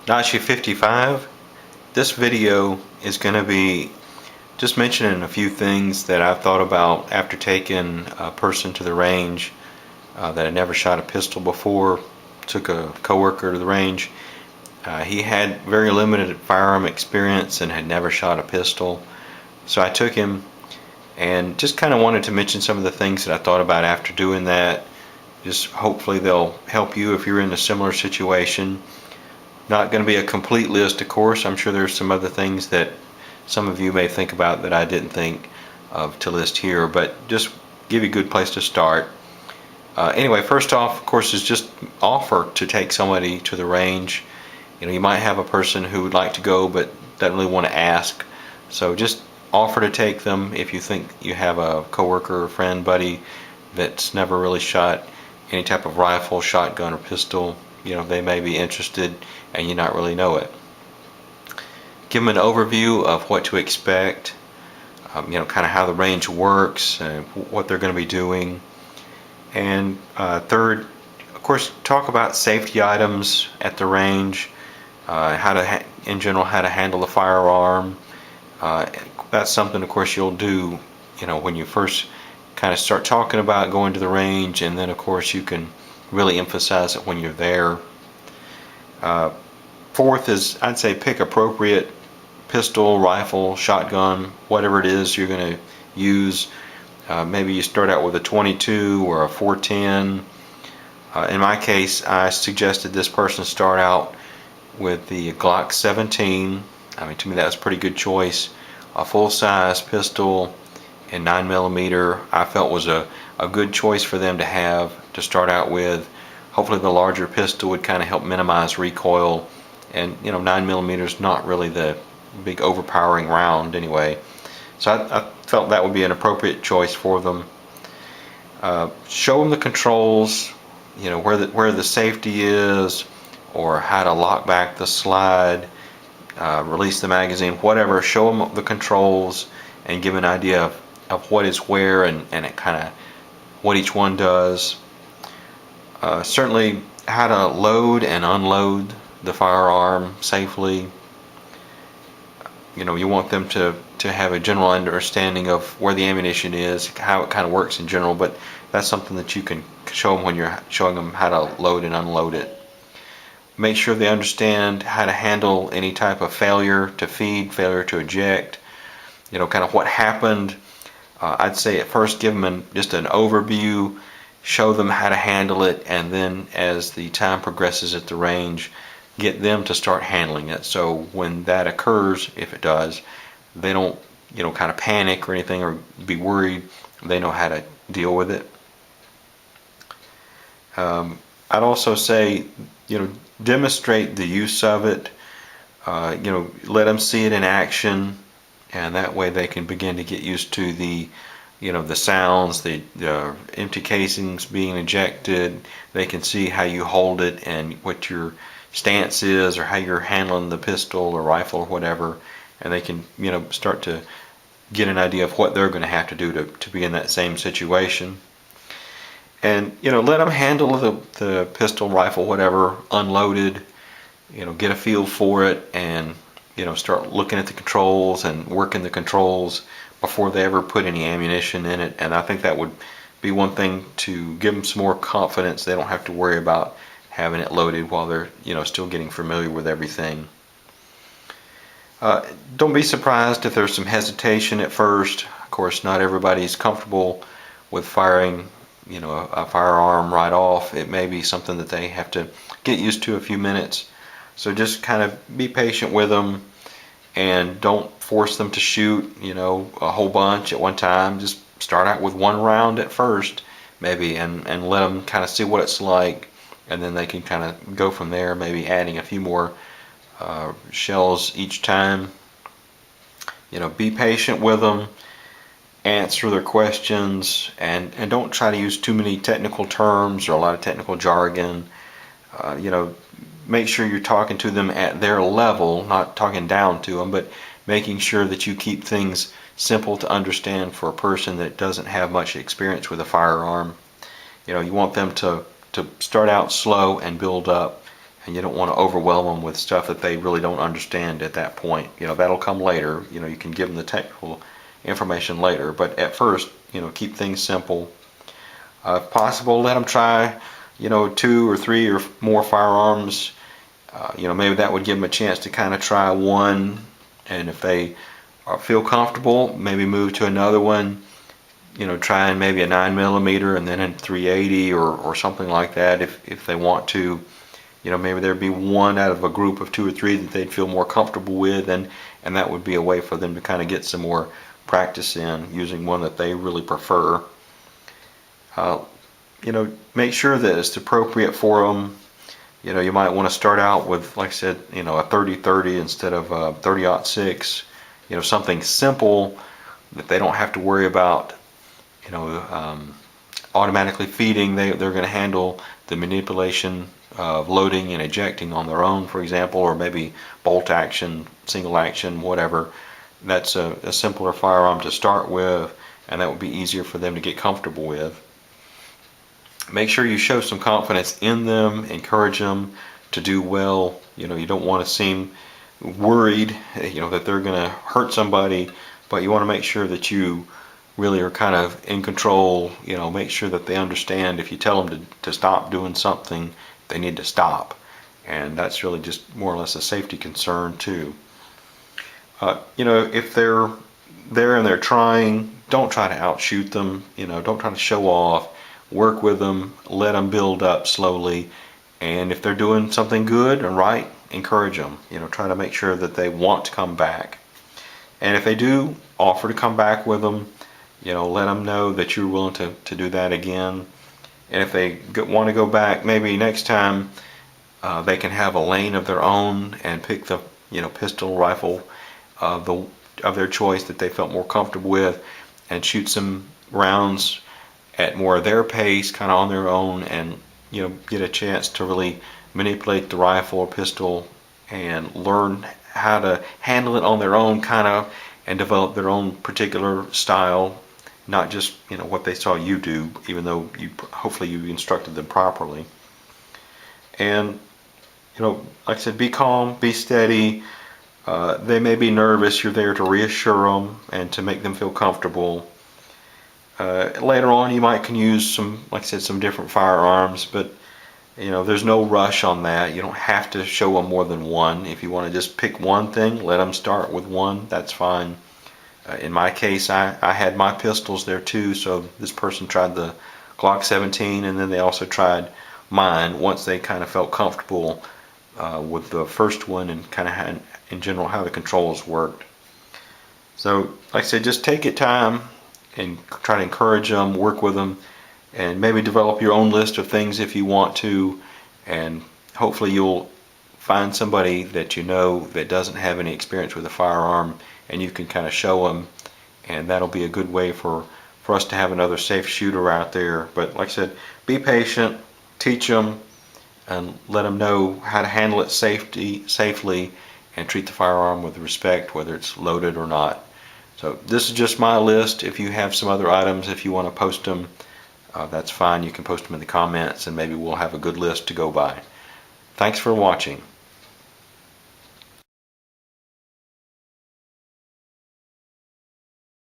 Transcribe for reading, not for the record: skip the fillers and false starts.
Nachi 55. This video is going to be just mentioning a few things that I've thought about after taking a person to the range that had never shot a pistol before. Took a coworker to the range. He had very limited firearm experience and had never shot a pistol. So I took him and just kind of wanted to mention some of the things that I thought about after doing that. Just hopefully they'll help you if you're in a similar situation. Not going to be a complete list, of course. I'm sure there's some other things that some of you may think about that I didn't think of to list here, but just give you a good place to start. Anyway, first off, of course, is just offer to take somebody to the range. You might have a person who would like to go but doesn't really want to ask. So just offer to take them if you think you have a coworker, friend, buddy that's never really shot any type of rifle, shotgun, or pistol. They may be interested and you not really know it. Give them an overview of what to expect, kind of how the range works and what they're going to be doing. And third, of course, talk about safety items at the range, in general, how to handle the firearm. That's something, of course, you'll do, when you first kind of start talking about going to the range, and then, of course, you can really emphasize it when you're there. Fourth is, I'd say, pick appropriate pistol, rifle, shotgun, whatever it is you're going to use. Maybe you start out with a 22 or a 410. In my case, I suggested this person start out with the Glock 17. To me, that was a pretty good choice. A full-size pistol and 9mm I felt was a good choice for them to have to start out with. Hopefully the larger pistol would kind of help minimize recoil, and 9mm is not really the big overpowering round anyway. So I felt that would be an appropriate choice for them. Show them the controls, where the safety is, or how to lock back the slide, release the magazine, whatever. Show them the controls and give an idea of what is where and it kind of what each one does. Certainly how to load and unload the firearm safely. You want them to have a general understanding of where the ammunition is, how it kind of works in general, but that's something that you can show them when you're showing them how to load and unload it. Make sure they understand how to handle any type of failure to feed, failure to eject, kind of what happened. I'd say at first give them just an overview, show them how to handle it, and then as the time progresses at the range, get them to start handling it. So when that occurs, if it does, they don't, kind of panic or anything or be worried. They know how to deal with it. I'd also say, demonstrate the use of it. Let them see it in action, and that way they can begin to get used to the sounds, the empty casings being ejected. They can see how you hold it and what your stance is, or how you're handling the pistol or rifle or whatever, and they can start to get an idea of what they're going to have to do to be in that same situation. And let them handle the pistol, rifle, whatever, unloaded. Get a feel for it, and start looking at the controls and working the controls before they ever put any ammunition in it. And I think that would be one thing to give them some more confidence. They don't have to worry about having it loaded while they're still getting familiar with everything. Don't be surprised if there's some hesitation at first. Of course, not everybody's comfortable with firing a firearm right off. It may be something that they have to get used to a few minutes. So just kind of be patient with them, and don't force them to shoot a whole bunch at one time. Just start out with one round at first maybe, and let them kind of see what it's like, and then they can kind of go from there, maybe adding a few more shells each time. Be patient with them, answer their questions, and don't try to use too many technical terms or a lot of technical jargon. Make sure you're talking to them at their level, not talking down to them, but making sure that you keep things simple to understand for a person that doesn't have much experience with a firearm. You want them to start out slow and build up, and you don't want to overwhelm them with stuff that they really don't understand at that point. That'll come later. You can give them the technical information later, but at first, keep things simple. If possible, let them try, 2 or 3 or more firearms. Maybe that would give them a chance to kind of try one, and if they feel comfortable, maybe move to another one. Trying maybe a 9mm and then a 380 or something like that if they want to. Maybe there'd be one out of a group of 2 or 3 that they'd feel more comfortable with, and that would be a way for them to kind of get some more practice in using one that they really prefer. Make sure that it's appropriate for them. You might want to start out with, like I said, a 30-30 instead of a 30-06. Something simple that they don't have to worry about automatically feeding. They're going to handle the manipulation of loading and ejecting on their own, for example, or maybe bolt action, single action, whatever. That's a simpler firearm to start with, and that would be easier for them to get comfortable with. Make sure you show some confidence in them, encourage them to do well. You don't want to seem worried, that they're going to hurt somebody, but you want to make sure that you really are kind of in control. Make sure that they understand if you tell them to stop doing something, they need to stop. And that's really just more or less a safety concern too. If they're there and they're trying, don't try to outshoot them. Don't try to show off. Work with them, let them build up slowly, and if they're doing something good and right, encourage them. Try to make sure that they want to come back. And if they do, offer to come back with them. Let them know that you're willing to do that again. And if they want to go back, maybe next time they can have a lane of their own and pick the pistol, rifle of their choice that they felt more comfortable with, and shoot some rounds at more of their pace, kind of on their own, and get a chance to really manipulate the rifle or pistol and learn how to handle it on their own, kind of, and develop their own particular style, not just what they saw you do, even though hopefully you instructed them properly. And like I said, be calm, be steady. They may be nervous. You're there to reassure them and to make them feel comfortable. Later on, you can use some, like I said, some different firearms, but there's no rush on that. You don't have to show them more than one. If you want to just pick one thing, let them start with one. That's fine. In my case, I had my pistols there too, so this person tried the Glock 17, and then they also tried mine once they kind of felt comfortable with the first one and kind of had, in general, how the controls worked. So, like I said, just take it time and try to encourage them, work with them, and maybe develop your own list of things if you want to, and hopefully you'll find somebody that that doesn't have any experience with a firearm, and you can kind of show them, and that'll be a good way for us to have another safe shooter out there. But like I said, be patient, teach them, and let them know how to handle it safely, and treat the firearm with respect, whether it's loaded or not. So this is just my list. If you have some other items, if you want to post them, that's fine. You can post them in the comments, and maybe we'll have a good list to go by. Thanks for watching.